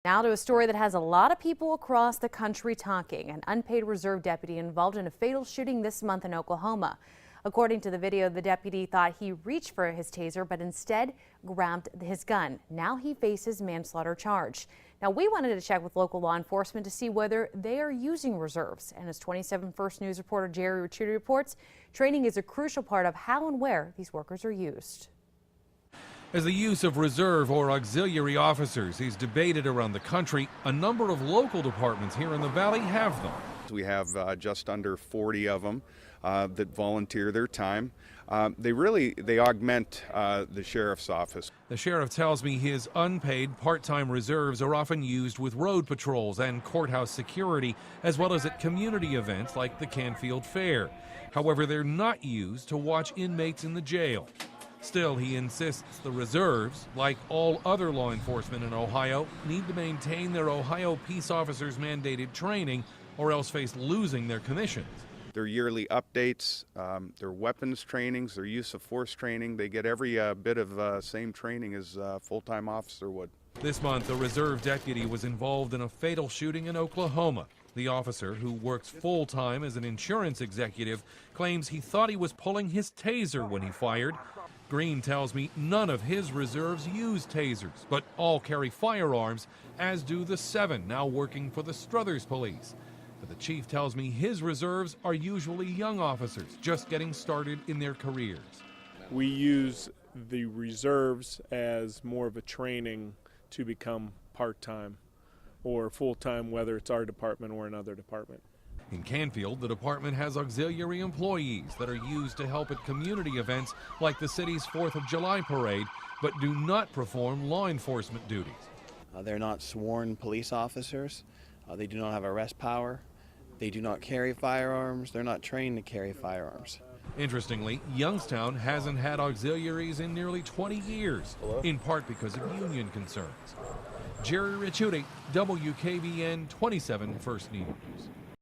Now to a story that has a lot of people across the country talking. An unpaid reserve deputy involved in a fatal shooting this month in Oklahoma. According to the video, the deputy thought he reached for his taser, but instead grabbed his gun. Now he faces manslaughter charge. Now we wanted to check with local law enforcement to see whether they are using reserves. And as 27 First News reporter Gerry Ricciutti reports, training is a crucial part of how and where these workers are used. As the use of reserve or auxiliary officers is debated around the country, a number of local departments here in the valley have them. We have just under 40 of them that volunteer their time. They augment the sheriff's office. The sheriff tells me his unpaid part-time reserves are often used with road patrols and courthouse security, as well as at community events like the Canfield Fair. However, they're not used to watch inmates in the jail. Still, he insists the reserves, like all other law enforcement in Ohio, need to maintain their Ohio peace officers' mandated training or else face losing their commissions. Their yearly updates, their weapons trainings, their use of force training, they get every bit of same training as a full-time officer would. This month, a reserve deputy was involved in a fatal shooting in Oklahoma. The officer, who works full-time as an insurance executive, claims he thought he was pulling his taser when he fired. Green tells me none of his reserves use tasers, but all carry firearms, as do the 7 now working for the Struthers Police. But the chief tells me his reserves are usually young officers just getting started in their careers. We use the reserves as more of a training to become part-time or full-time, whether it's our department or another department. In Canfield, the department has auxiliary employees that are used to help at community events like the city's 4th of July parade, but do not perform law enforcement duties. They're not sworn police officers. They do not have arrest power. They do not carry firearms. They're not trained to carry firearms. Interestingly, Youngstown hasn't had auxiliaries in nearly 20 years, in part because of union concerns. Gerry Ricciutti, WKBN 27 First News.